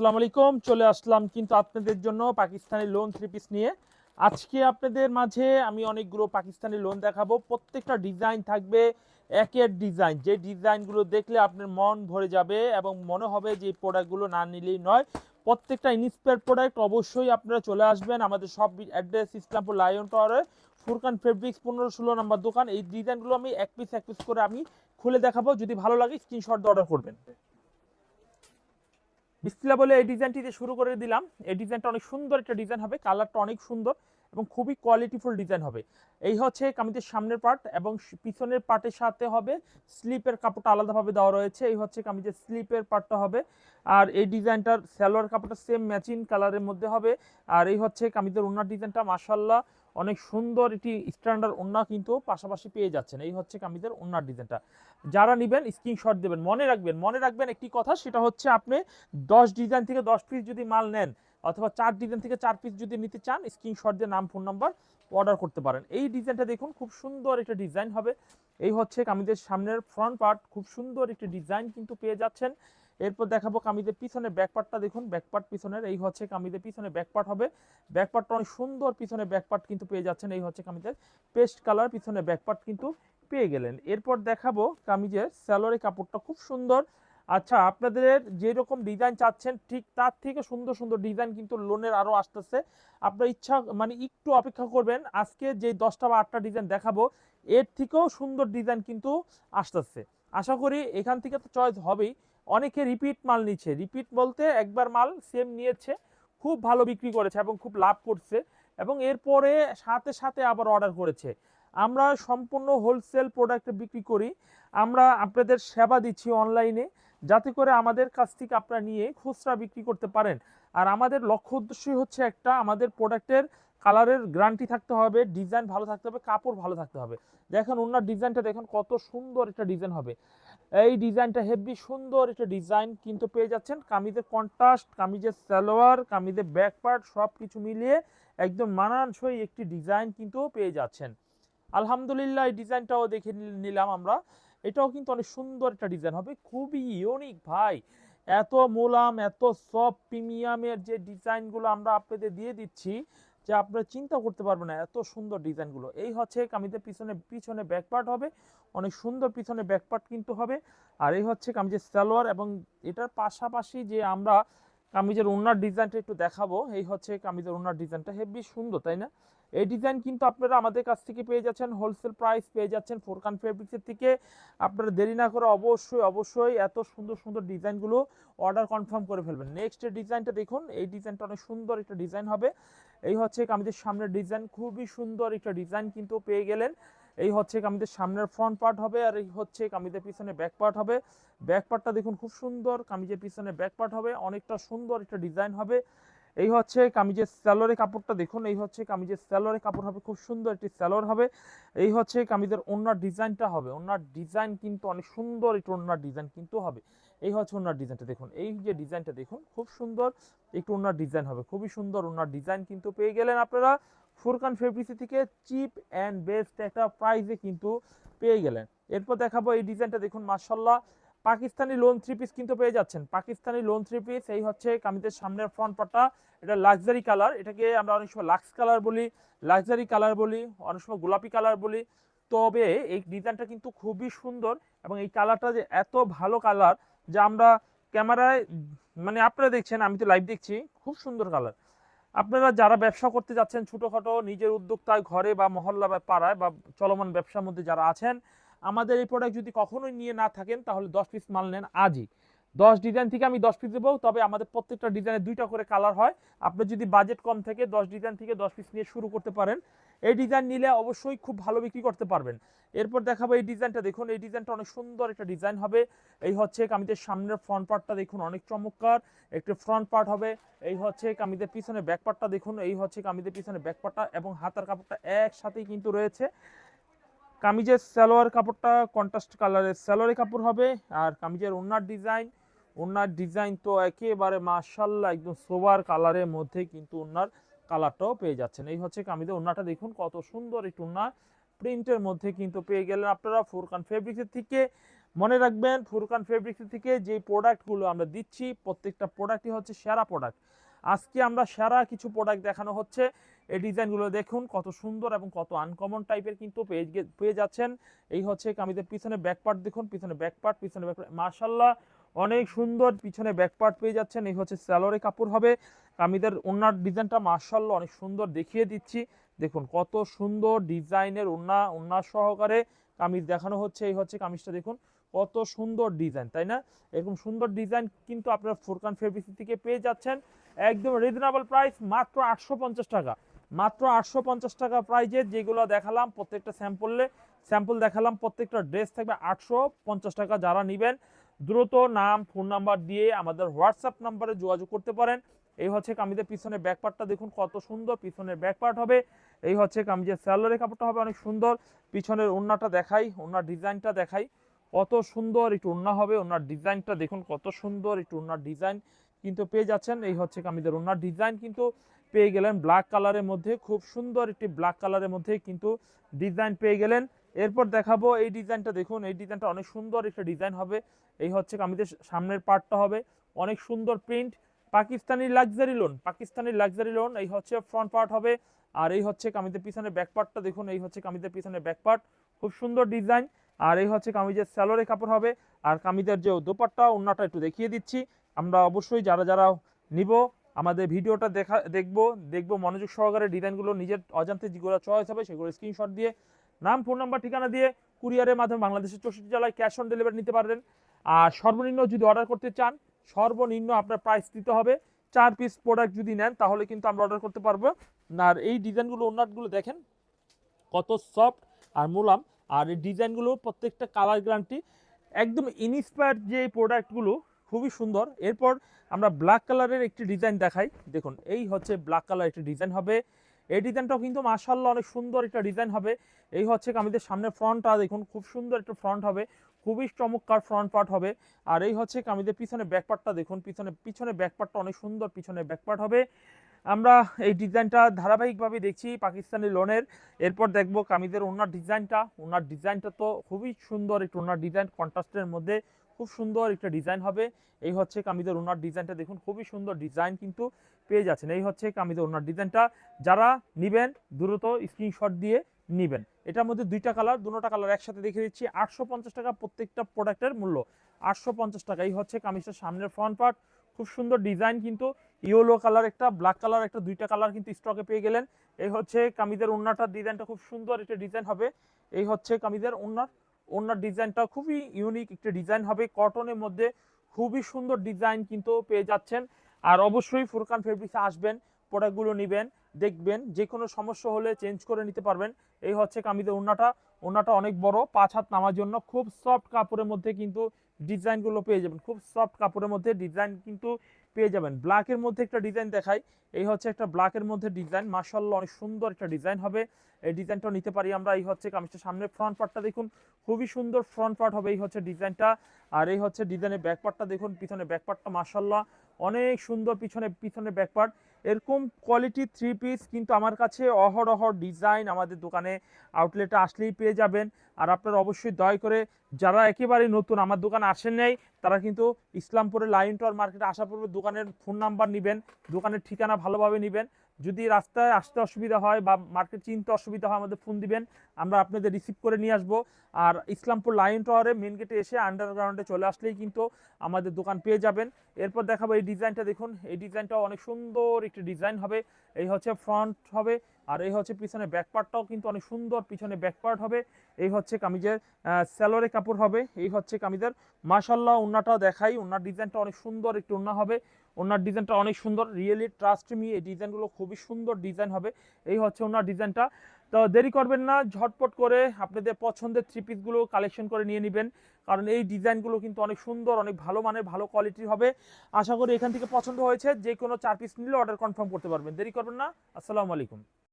আসসালামু আলাইকুম। চলে আসলাম কিন্তু আপনাদের জন্য পাকিস্তানি লোন থ্রি পিস নিয়ে। আজকে আপনাদের মাঝে আমি অনেকগুলো পাকিস্তানি লোন দেখাবো। প্রত্যেকটা ডিজাইন থাকবে একের ডিজাইন, যে ডিজাইনগুলো দেখলে আপনার মন ভরে যাবে এবং মনে হবে যে এই প্রোডাক্টগুলো না নিলেই নয়। প্রত্যেকটা ইন্সপায়ার প্রোডাক্ট অবশ্যই আপনারা চলে আসবেন আমাদের সব অ্যাড্রেস ইসলামপুর লায়ন টাওয়ারে, ফুরকান ফেব্রিক্স 15-16 নম্বর দোকান। এই ডিজাইনগুলো আমি এক পিস করে আমি খুলে দেখাবো। যদি ভালো লাগে স্ক্রিনশট দিয়ে অর্ডার করবেন। বিসমিল্লাহ বলে এই ডিজাইনটি দিয়ে শুরু করে দিলাম। এই ডিজাইনটা অনেক সুন্দর একটা ডিজাইন হবে, কালারটা অনেক সুন্দর এবং খুবই কোয়ালিটিফুল ডিজাইন হবে। এই হচ্ছে কামিজের সামনের পার্ট এবং পিছনের পার্টের সাথে হবে স্লিপের কাপড়টা আলাদাভাবে দেওয়া রয়েছে। এই হচ্ছে কামিজের স্লিপের পার্টটা হবে। আর এই ডিজাইনটার সালোয়ার কাপড়টা সেম ম্যাচিং কালারের মধ্যে হবে। আর এই হচ্ছে কামিজের ওড়নার ডিজাইনটা মাশাআল্লাহ অনেক সুন্দর একটি স্ট্যান্ডার্ড ওড়না কিন্তু পাশাপাশি পেয়ে যাচ্ছেন। এই হচ্ছে কামিজের ওড়নার ডিজাইনটা। যারা নেবেন স্ক্রিনশট দেবেন। মনে রাখবেন একটি কথা, সেটা হচ্ছে আপনি 10 ডিজাইন থেকে 10 পিস যদি মাল নেন অথবা 4 ডিজাইন থেকে 4 পিস যদি নিতে চান, স্ক্রিনশট দিয়ে নাম ফোন নাম্বার অর্ডার করতে পারেন। এই ডিজাইনটা দেখুন, খুব সুন্দর একটা ডিজাইন হবে। এই হচ্ছে কামিজের সামনের ফ্রন্ট পার্ট, খুব সুন্দর একটা ডিজাইন কিন্তু পেয়ে যাচ্ছেন। এরপর দেখাবো কামিজের পিছনের ব্যাক পার্টটা। দেখুন ব্যাক পার্ট পিছনের, এই হচ্ছে কামিজের পিছনে ব্যাক পার্ট হবে। ব্যাক পার্টটা অনেক সুন্দর, পিছনে ব্যাক পার্ট কিন্তু পেয়ে যাচ্ছেন। এই হচ্ছে কামিজের পেস্ট কালার, পিছনে ব্যাক পার্ট কিন্তু পেয়ে গেলেন। এরপর দেখাবো কামিজের স্যালোয়ারের কাপড়টা খুব সুন্দর। আচ্ছা, আপনাদের যেরকম ডিজাইন চাচ্ছেন ঠিক তার থেকে সুন্দর সুন্দর ডিজাইন কিন্তু লোনের আরও আসতেছে। আপনার ইচ্ছা মানে একটু অপেক্ষা করবেন, আজকে যে 10টা বা 8টা ডিজাইন দেখাবো এর থেকেও সুন্দর ডিজাইন কিন্তু আসতেছে। আশা করি এখান থেকে তো চয়েস হবেই। অনেকে রিপিট মাল নিচ্ছে, রিপিট বলতে একবার মাল সেম নিয়েছে, খুব ভালো বিক্রি করেছে এবং খুব লাভ করছে এবং এরপরে সাথে সাথে আবার অর্ডার করেছে। আমরা সম্পূর্ণ হোলসেল প্রোডাক্ট বিক্রি করি। আমরা আপনাদের সেবা দিচ্ছি অনলাইনে, যাতে করে আমাদের কাছ থেকে আপনারা নিয়ে খুচরা বিক্রি করতে পারেন। আর আমাদের লক্ষ্য উদ্দেশ্যই হচ্ছে একটা, আমাদের প্রোডাক্টের কালারের গ্যারান্টি থাকতে হবে, ডিজাইন ভালো থাকতে হবে, কাপড় ভালো থাকতে হবে। দেখেন ওনার ডিজাইনটা দেখেন, কত সুন্দর একটা ডিজাইন হবে। এই ডিজাইনটা হেভি সুন্দর একটা ডিজাইন কিন্তু পেয়ে যাচ্ছেন। কামিজের কন্ট্রাস্ট, কামিজের সালোয়ার, কামিজের ব্যাক পার্ট সব কিছু মিলিয়ে একদম মানানসই একটি ডিজাইন কিন্তু পেয়ে যাচ্ছেন। আলহামদুলিল্লাহ, এই ডিজাইনটাও দেখে নিলাম আমরা। এটাও কিন্তু অনেক সুন্দর একটা ডিজাইন হবে, খুবই ইউনিক ভাই। এত মোলাম, এত সফট প্রিমিয়ামের যে ডিজাইনগুলো আমরা আপনাদের দিয়ে দিচ্ছি, যে আপনারা চিন্তা করতে পারবেন না এত সুন্দর ডিজাইনগুলো। এই হচ্ছে কামিজের পিছনে পিছনে ব্যাক পার্ট হবে, অনেক সুন্দর পিছনে ব্যাক পার্ট কিন্তু হবে। আর এই হচ্ছে কামিজের সালোয়ার এবং এটার পাশাপাশি যে আমরা কামিজের ওড়নার ডিজাইনটা একটু দেখাবো। এই হচ্ছে কামিজের ওড়নার ডিজাইনটা হেভি সুন্দর, তাই না? এই ডিজাইন কিন্তু আপনারা আমাদের কাছ থেকে পেয়ে যাচ্ছেন, হোলসেল প্রাইস পেয়ে যাচ্ছেন ফুরকান ফেব্রিক্সের থেকে। আপনারা দেরি না করে অবশ্যই অবশ্যই এত সুন্দর সুন্দর ডিজাইনগুলো অর্ডার কনফার্ম করে ফেলবেন। নেক্সট ডিজাইনটা দেখুন, এই ডিজাইনটা অনেক সুন্দর একটা ডিজাইন হবে। এই হচ্ছে কামিজের সামনের ডিজাইন, খুবই সুন্দর একটা ডিজাইন কিন্তু পেয়ে গেলেন। এই হচ্ছে কামিজের সামনের ফ্রন্ট পার্ট হবে আর এই হচ্ছে কামিজের পিছনে ব্যাক পার্ট হবে। ব্যাক পার্টটা দেখুন খুব সুন্দর, কামিজের পিছনে ব্যাক পার্ট হবে, অনেকটা সুন্দর একটা ডিজাইন হবে। এই হচ্ছে কামিজের সালোয়ারের কাপড়টা দেখুন, এই হচ্ছে কামিজের সালোয়ারের কাপড় হবে, খুব সুন্দর একটি সালোয়ার হবে। এই হচ্ছে কামিজের ওড়নার ডিজাইনটা হবে, ওড়নার ডিজাইন কিন্তু অনেক সুন্দর একটু ওড়নার ডিজাইন কিন্তু হবে। এই হচ্ছে ওড়নার ডিজাইনটা দেখুন, এই যে ডিজাইনটা দেখুন খুব সুন্দর একটু ওড়নার ডিজাইন হবে, খুবই সুন্দর ওড়নার ডিজাইন কিন্তু পেয়ে গেলেন আপনারা ফুরকান ফেব্রিক্স থেকে চিপ অ্যান্ড বেস্ট একটা প্রাইসে কিন্তু পেয়ে গেলেন। এরপর দেখাবো এই ডিজাইনটা দেখুন, মাশাআল্লাহ পাকিস্তানি লোন থ্রি পিস কিন্তু পেয়ে যাচ্ছেন। পাকিস্তানি লোন থ্রি পিস, এই হচ্ছে কামিজের সামনের ফ্রন্ট পার্টটা। এটা লাক্সারি কালার, এটাকে আমরা অনেক সময় লাক্স কালার বলি, লাক্সারি কালার বলি, অনেক সময় গোলাপি কালার বলি। তবে এই ডিজাইনটা কিন্তু খুবই সুন্দর এবং এই কালারটা যে এত ভালো কালার, যা আমরা ক্যামেরায় মানে আপনারা দেখছেন, আমি তো লাইভ দেখছি, খুব সুন্দর কালার। আপনারা যারা ব্যবসা করতে যাচ্ছেন ছোটোখাটো নিজের উদ্যোক্তায় ঘরে বা মহল্লা বা পাড়ায় বা চলমান ব্যবসার মধ্যে যারা আছেন, আমাদের এই প্রোডাক্ট যদি কখনোই নিয়ে না থাকেন তাহলে 10 পিস মাল নেন আজই। 10 ডিজাইন থেকে আমি 10 পিস দেবো, তবে আমাদের প্রত্যেকটা ডিজাইনে 2টা করে কালার হয়। আপনার যদি বাজেট কম থেকে 10 ডিজাইন থেকে 10 পিস নিয়ে শুরু করতে পারেন। এই ডিজাইন নিলে অবশ্যই খুব ভালো বিক্রি করতে পারবেন। এরপর দেখাবো এই ডিজাইনটা দেখুন, এই ডিজাইনটা অনেক সুন্দর একটা ডিজাইন হবে। এই হচ্ছে কামিজের সামনের ফ্রন্ট পার্টটা দেখুন, অনেক চমৎকার একটি ফ্রন্ট পার্ট হবে। এই হচ্ছে কামিজের পিছনে ব্যাক পার্টটা দেখুন, এই হচ্ছে কামিজের পিছনে ব্যাক পার্টটা এবং হাতার কাপড়টা একসাথেই কিন্তু রয়েছে। কামিজের সালোয়ার কাপড়টা কন্ট্রাস্ট কালারের সালোয়ারের কাপড় হবে। আর কামিজের ওড়নার ডিজাইন, ওড়নার ডিজাইন তো একেবারে মাশাআল্লাহ একদম সোবার কালারের মধ্যে কিন্তু ওড়নার কালারটাও পেয়ে যাচ্ছেন। এই হচ্ছে কামিজের ওড়নাটা দেখুন, কত সুন্দর একটু ওড়না প্রিন্টের মধ্যে কিন্তু পেয়ে গেলেন আপনারা ফুরকান ফেব্রিক্সের থেকে। মনে রাখবেন ফুরকান ফেব্রিক্স থেকে যে প্রোডাক্টগুলো আমরা দিচ্ছি প্রত্যেকটা প্রোডাক্টই হচ্ছে সেরা প্রোডাক্ট। আজকে আমরা সেরা কিছু প্রোডাক্ট দেখানো হচ্ছে। এই ডিজাইনগুলো দেখুন কত সুন্দর এবং কত আনকমন টাইপের কিন্তু পেয়ে যাচ্ছেন। এই হচ্ছে কামিজের পিছনে ব্যাকপার্ট দেখুন, পিছনে ব্যাকপার্ট, পিছনে ব্যাকপার্ট মাশাআল্লাহ অনেক সুন্দর পিছনে ব্যাকপার্ট পেয়ে যাচ্ছেন। এই হচ্ছে স্যালোরে কাপড় হবে। কামিজের ওড়নার ডিজাইনটা মাশাআল্লাহ অনেক সুন্দর দেখিয়ে দিচ্ছি। দেখুন কত সুন্দর ডিজাইনের ওড়না সহকারে কামিজ দেখানো হচ্ছে। এই হচ্ছে কামিজটা দেখুন কত সুন্দর ডিজাইন, তাই না? এরকম সুন্দর ডিজাইন কিন্তু আপনারা ফুরকান ফেব্রিক্স থেকে পেয়ে যাচ্ছেন একদম রিজনেবল প্রাইস, মাত্র 850 টাকা। মাত্র 850 টাকা প্রাইজে যেগুলো দেখালাম প্রত্যেকটা স্যাম্পল দেখালাম, প্রত্যেকটা ড্রেস থাকবে 850 টাকা। যারা নেবেন দ্রুত নাম ফোন নাম্বার দিয়ে আমাদের হোয়াটসঅ্যাপ নাম্বারে যোগাযোগ করতে পারেন। এই হচ্ছে কামিজের পিছনে ব্যাকপার্টটা দেখুন কত সুন্দর পিছনের ব্যাকপার্ট হবে। এই হচ্ছে কামিজের স্যালোরের কাপড়টা হবে অনেক সুন্দর। পিছনের ওড়নাটা দেখাই, ওড়নার ডিজাইনটা দেখাই কত সুন্দর একটু ওড়না হবে। ওড়নার ডিজাইনটা দেখুন কত সুন্দর একটু ওড়নার ডিজাইন কিন্তু পেয়ে যাচ্ছেন। এই হচ্ছে কামিজের ওড়নার ডিজাইন কিন্তু পেয়ে গেলেন ব্ল্যাক কালারের মধ্যে, খুব সুন্দর একটি ব্ল্যাক কালারের মধ্যে কিন্তু ডিজাইন পেয়ে গেলেন। এরপর দেখাবো এই ডিজাইনটা দেখুন, এই ডিজাইনটা অনেক সুন্দর একটা ডিজাইন হবে। এই হচ্ছে কামিজের সামনের পার্টটা হবে অনেক সুন্দর প্রিন্ট, পাকিস্তানি লাক্সারি লোন। এই হচ্ছে ফ্রন্ট পার্ট হবে। আর এই হচ্ছে কামিজের পিছনে ব্যাক পার্টটা দেখুন, এই হচ্ছে কামিজের পিছনে ব্যাক পার্ট, খুব সুন্দর ডিজাইন। আর এই হচ্ছে কামিজের স্যালোরে কাপড় হবে। আর কামিজের যে দোপাট্টা ওড়নাটা একটু দেখিয়ে দিচ্ছি। আমরা অবশ্যই যারা নিব আমাদের ভিডিওটা দেখবো মনোযোগ সহকারে, ডিজাইনগুলো নিজের অজান্তে যেগুলো চয়েস হবে সেগুলো স্ক্রিনশট দিয়ে নাম ফোন নাম্বার ঠিকানা দিয়ে কুরিয়ারের মাধ্যমে বাংলাদেশের 64 জেলায় ক্যাশ অন ডেলিভারি নিতে পারবেন। আর সর্বনিম্ন যদি অর্ডার করতে চান সর্বনিম্ন আপনার প্রাইস দিতে হবে 4 পিস প্রোডাক্ট যদি নেন তাহলে কিন্তু আমরা অর্ডার করতে পারবো। আর এই ডিজাইনগুলো ওড়নাগুলো দেখেন কত সফট আর মোলাম। আর এই ডিজাইনগুলো প্রত্যেকটা কালার গ্যারান্টি, একদম ইনস্পায়ার্ড যে প্রোডাক্টগুলো খুবই সুন্দর। এরপর আমরা ব্ল্যাক কালারের একটি ডিজাইন দেখাই। দেখুন এই হচ্ছে ব্ল্যাক কালার একটি ডিজাইন হবে। এই ডিজাইনটাও কিন্তু মাশাআল্লাহ অনেক সুন্দর একটা ডিজাইন হবে। এই হচ্ছে কামিজের সামনে ফ্রন্টটা দেখুন খুব সুন্দর একটা ফ্রন্ট হবে, খুবই চমৎকার ফ্রন্ট পার্ট হবে। আর এই হচ্ছে কামিজের পিছনে ব্যাকপার্টটা দেখুন, পিছনে ব্যাকপার্টটা অনেক সুন্দর পিছনে ব্যাকপার্ট হবে। আমরা এই ডিজাইনটা ধারাবাহিকভাবে দেখছি পাকিস্তানি লোনের। এরপর দেখব কামিজের ওনার ডিজাইনটা তো খুবই সুন্দর একটু ওনার ডিজাইন, কন্ট্রাস্টের মধ্যে খুব সুন্দর একটা ডিজাইন হবে। এই হচ্ছে কামিজের ওনার ডিজাইনটা দেখুন খুবই সুন্দর ডিজাইন কিন্তু পেয়ে যাচ্ছেন। এই হচ্ছে কামিজের ওনার ডিজাইনটা, যারা নেবেন দ্রুত স্ক্রিনশট দিয়ে নেবেন। এটার মধ্যে দুইটা কালার একসাথে দেখে দিচ্ছি। 850 টাকা প্রত্যেকটা প্রোডাক্টের মূল্য, 850 টাকা। এই হচ্ছে কামিজের সামনের ফ্রন্ট পার্ট, খুব সুন্দর ডিজাইন কিন্তু ইয়েলো কালার একটা, ব্ল্যাক কালার একটা, দুইটা কালার কিন্তু স্টকে পেয়ে গেলেন। এই হচ্ছে কামিজের ওড়নাটার ডিজাইনটা, খুব সুন্দর একটা ডিজাইন হবে। এই হচ্ছে কামিজের ওড়নার ডিজাইনটা খুবই ইউনিক একটা ডিজাইন হবে, কটনের মধ্যে খুবই সুন্দর ডিজাইন কিন্তু পেয়ে যাচ্ছেন। আর অবশ্যই ফুরকান ফেব্রিক্সে আসবেন, প্রোডাক্টগুলো নেবেন, দেখবেন যে কোনো সমস্যা হলে চেঞ্জ করে নিতে পারবেন। এই হচ্ছে কামিজের ওড়নাটা অনেক বড়, 5 হাত নামার জন্য খুব সফট কাপড়ের মধ্যে কিন্তু ডিজাইনগুলো পেয়ে যাবেন, খুব সফট কাপড়ের মধ্যে ডিজাইন কিন্তু পেয়ে যাবেন। ব্ল্যাকের মধ্যে একটা ডিজাইন দেখাই। এই হচ্ছে একটা ব্ল্যাকের মধ্যে ডিজাইন, মাশাআল্লাহ অনেক সুন্দর একটা ডিজাইন হবে। এই ডিজাইনটাও নিতে পারি আমরা। এই হচ্ছে কামিজটার সামনে ফ্রন্ট পার্টটা দেখুন খুবই সুন্দর ফ্রন্ট পার্ট হবে। এই হচ্ছে ডিজাইনটা। আর এই হচ্ছে ডিজাইনের ব্যাক পার্টটা দেখুন, পিছনে ব্যাক পার্টটা মাশাআল্লাহ অনেক সুন্দর, পিছনে ব্যাক পার্ট। এরকম কোয়ালিটি 3 পিস কিন্তু আমার কাছে অহরহ ডিজাইন আমাদের দোকানে আউটলেটে আসলেই পেয়ে যাবেন। আর আপনারা অবশ্যই দয়া করে যারা একেবারে নতুন আমার দোকানে আসেন নাই তারা কিন্তু ইসলামপুরে লাইন টাওয়ার মার্কেটে আসার পূর্বে দোকানের ফোন নাম্বার নেবেন, দোকানের ঠিকানা ভালোভাবে নেবেন। যদি রাস্তায় আসতে অসুবিধা হয় বা মার্কেট চিনতে অসুবিধা হয় আমাদের ফোন দিবেন, আমরা আপনাদের রিসিভ করে নিয়ে আসবো। আর ইসলামপুর লাইন টাওয়ারে মেন গেটে এসে আন্ডারগ্রাউন্ডে চলে আসলেই কিন্তু আমাদের দোকান পেয়ে যাবেন। এরপর দেখাবো এই ডিজাইনটা দেখুন, এই ডিজাইনটাও অনেক সুন্দর একটি ডিজাইন হবে। এই হচ্ছে ফ্রন্ট হবে। আর এই হচ্ছে পিছনে ব্যাকপার্টটাও কিন্তু অনেক সুন্দর, পিছনে ব্যাকপার্ট হবে। এই হচ্ছে কামিজের স্যালোরে কাপড় হবে। এই হচ্ছে কামিজের মাশাআল্লাহ ওড়নাটাও দেখাই। ওড়নার ডিজাইনটা অনেক সুন্দর একটু ওড়না হবে, ওড়নার ডিজাইনটা অনেক সুন্দর, রিয়েলি ট্রাস্ট মি এই ডিজাইনগুলো খুবই সুন্দর ডিজাইন হবে। এই হচ্ছে ওড়নার ডিজাইনটা। তো দেরি করবেন না, ঝটপট করে আপনাদের পছন্দের 3 পিসগুলো কালেকশন করে নিয়ে নেবেন, কারণ এই ডিজাইনগুলো কিন্তু অনেক সুন্দর, অনেক ভালো মানের, ভালো কোয়ালিটির হবে। আশা করি এখান থেকে পছন্দ হয়েছে। যে কোনো 4 পিস নিলে অর্ডার কনফার্ম করতে পারবেন। দেরি করবেন না। আসসালামু আলাইকুম।